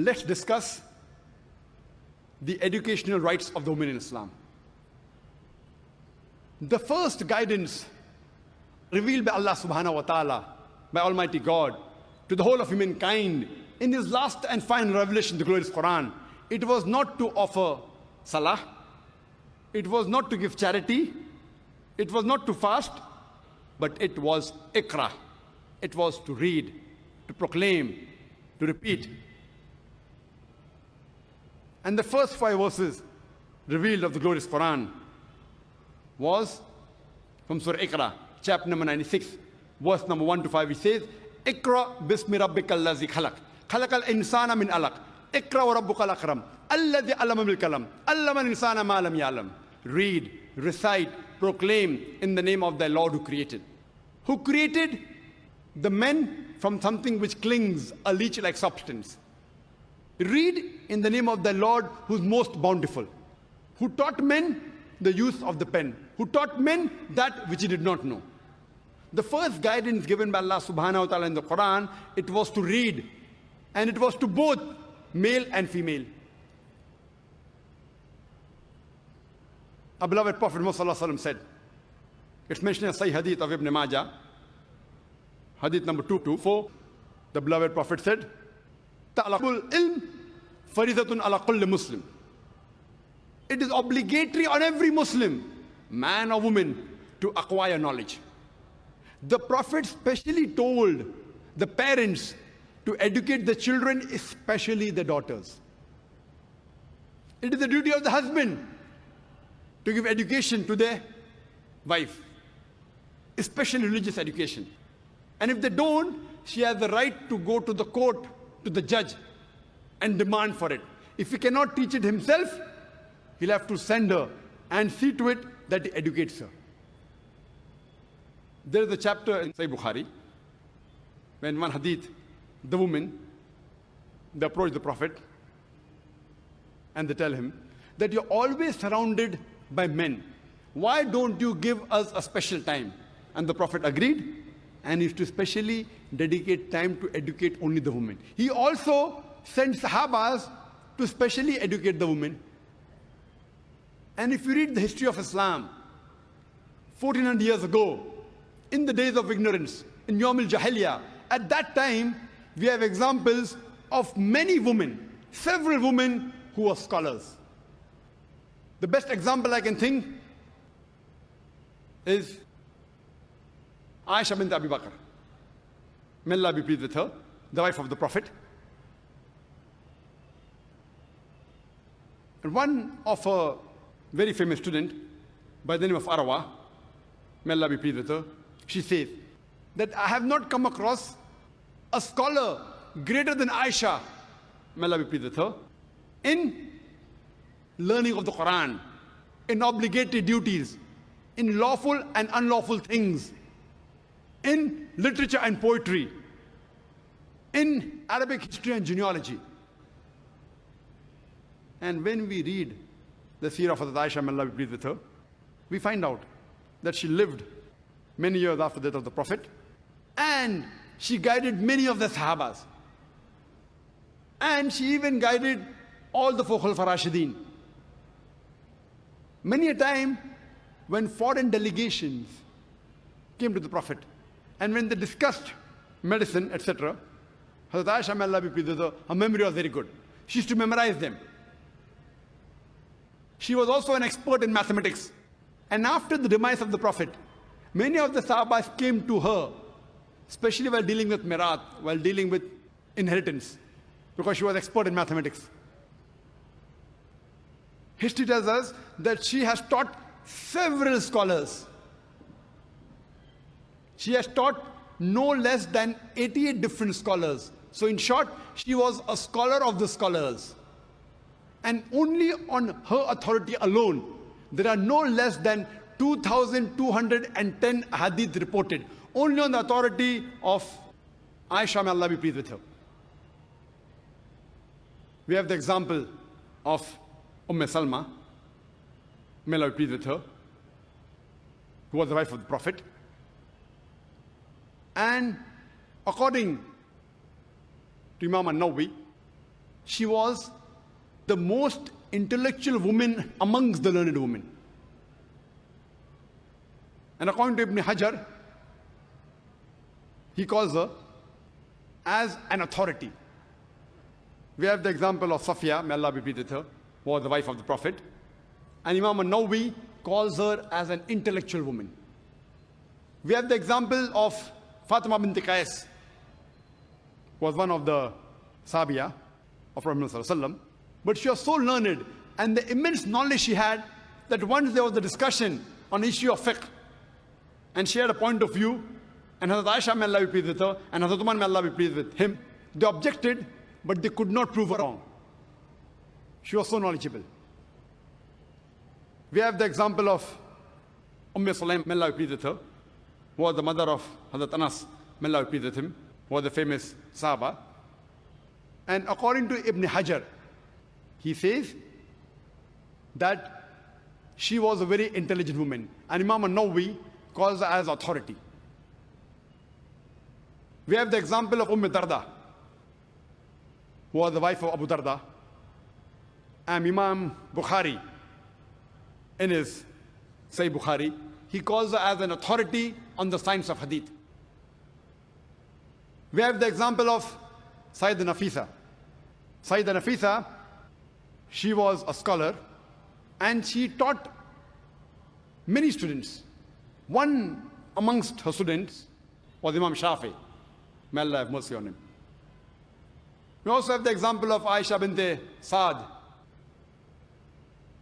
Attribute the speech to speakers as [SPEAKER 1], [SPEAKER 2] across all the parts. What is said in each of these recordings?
[SPEAKER 1] let's discuss the educational rights of the women in Islam. The first guidance revealed by Allah subhanahu wa ta'ala, by Almighty God, to the whole of humankind in His last and final revelation, the glorious Quran, it was not to offer salah, it was not to give charity, it was not to fast, but it was ikra. It was to read, to proclaim, to repeat. And the first 5 verses revealed of the glorious Quran was from Surah Iqra, chapter number 96, verse number 1 to 5. It says, Iqra bismi rabbika allazi khalaq, khalaqal insana min alaq, Iqra wa rabbukal akram, alladhi allama bil kalam, allama al insana ma lam ya'lam. Read, recite, proclaim in the name of thy Lord who created. Who created the men from something which clings, a leech-like substance. Read in the name of the Lord who is most bountiful, who taught men the use of the pen, who taught men that which he did not know. The first guidance given by Allah subhanahu wa ta'ala in the Quran, it was to read, and it was to both male and female. Our beloved Prophet Muhammad said, it's mentioned in Sahih Hadith of Ibn Majah, Hadith number 224, the beloved Prophet said, Ta'alaqul ilm faridatun ala kulli Muslim. It is obligatory on every Muslim, man or woman, to acquire knowledge. The Prophet specially told the parents to educate the children, especially the daughters. It is the duty of the husband to give education to their wife, especially religious education. And if they don't, she has the right to go to the court, to the judge, and demand for it. If he cannot teach it himself, he'll have to send her and see to it that he educates her. There is a chapter in Sahih Bukhari, when one hadith, the woman, they approach the Prophet, and they tell him that you're always surrounded by men. Why don't you give us a special time? And the Prophet agreed, and is to specially dedicate time to educate only the women. He also sent Sahabas to specially educate the women. And if you read the history of Islam, 1400 years ago, in the days of ignorance, in Yawm al-Jahiliyyah, at that time, we have examples of many women, several women who were scholars. The best example I can think is Aisha bint Abi Bakr, may Allah be pleased with her, the wife of the Prophet. And one of a very famous student by the name of Arwa, may Allah be pleased with her, she says that I have not come across a scholar greater than Aisha, may Allah be pleased with her, in learning of the Quran, in obligatory duties, in lawful and unlawful things, in literature and poetry, in Arabic history and genealogy. And when we read the seerah of Aisha, may Allah be pleased with her, we find out that she lived many years after the death of the Prophet, and she guided many of the Sahabas, and she even guided all the four Khulafa Rashidin. Many a time when foreign delegations came to the Prophet, and when they discussed medicine, etc., Hazrat Aisha, may Allah be pleased with her, her memory was very good. She used to memorize them. She was also an expert in mathematics. And after the demise of the Prophet, many of the Sahabas came to her, especially while dealing with Mirat, while dealing with inheritance, because she was expert in mathematics. History tells us that she has taught several scholars. She has taught no less than 88 different scholars. So in short, she was a scholar of the scholars. And only on her authority alone, there are no less than 2,210 hadith reported. Only on the authority of Aisha, may Allah be pleased with her. We have the example of Salma, may Allah be pleased with her, who was the wife of the Prophet. And according to Imam al-Nawawi, She was the most intellectual woman amongst the learned women. And according to Ibn Hajar, he calls her as an authority. We have the example of Safiya, may Allah be pleased with her, who was the wife of the Prophet. And Imam an-Nawawi calls her as an intellectual woman. We have the example of Fatima bint Qais, who was one of the Sahabiya of Prophet ﷺ. But she was so learned, and the immense knowledge she had, that once there was a discussion on the issue of fiqh, and she had a point of view, and Hazrat Aisha, may Allah be pleased with her, and Hazrat Umar, may Allah be pleased with him, they objected, but they could not prove her wrong. She was so knowledgeable. We have the example of Sulaim, may Allah be pleased with her, who was the mother of Hazrat Anas, may Allah be pleased with him, who was the famous Sahaba. And according to Ibn Hajar, he says that she was a very intelligent woman. And Imam an-Nawawi calls her as authority. We have the example of Darda, who was the wife of Abu Darda. And Imam Bukhari, in his Sahih Bukhari, he calls her as an authority on the science of hadith. We have the example of Sayyidah Nafisa. Sayyidah Nafisa, she was a scholar, and she taught many students. One amongst her students was Imam Shafi. May Allah have mercy on him. We also have the example of Aisha bint Saad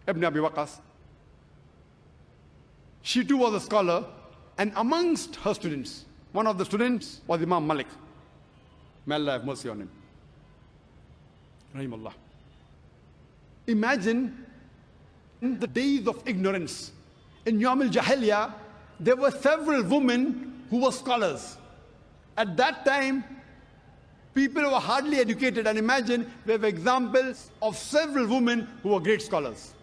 [SPEAKER 1] ibn Abi Waqas. She too was a scholar, and amongst her students, one of the students was Imam Malik. May Allah have mercy on him. Rahimullah. Imagine in the days of ignorance, in Yawm al-Jahiliyyah, there were several women who were scholars. At that time, people were hardly educated, and imagine we have examples of several women who were great scholars.